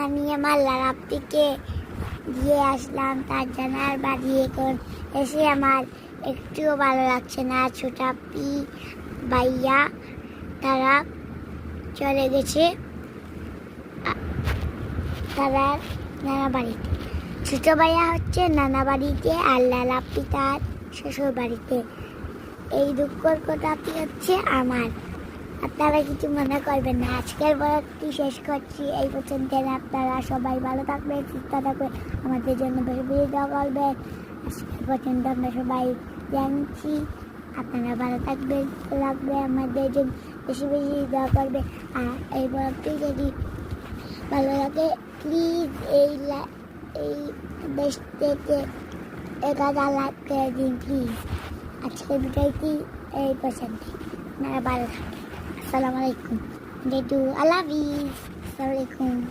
আমি আমার লারাপ্পিকে দিয়ে আসলাম তার জানার বাড়ি। এখন এসে আমার একটুও ভালো লাগছে না। ছোটাপ্পি ভাইয়া তারা চলে গেছে তারা নানা বাড়িতে। ছোট ভাইয়া হচ্ছে নানা বাড়িতে আর লালাপ্পি তার শ্বশুর বাড়িতে। এই দুঃখের কথাটি হচ্ছে আমার। আপনারা কিছু মনে করবেন না। আজকের ব্লগটি শেষ করছি এই পর্যন্ত। আপনারা সবাই ভালো থাকবেন, সুস্থ থাকবেন, আমাদের জন্য বেশি বেশি দোয়া করবেন। আজকের পর্যন্ত আমরা সবাই জানছি। আপনারা ভালো থাকবেন, লাগবে আমাদের জন্য বেশি বেশি দোয়া করবেন। আর এই ব্লগটি যদি ভালো লাগে প্লিজ এই দেশ থেকে 1000 লাইক করে দিন প্লিজ। আজকের ভিডিওটি এই পর্যন্ত। আপনারা ভালো থাকবেন। আসসালামু আলাইকুম। I love you. Assalamu alaikum.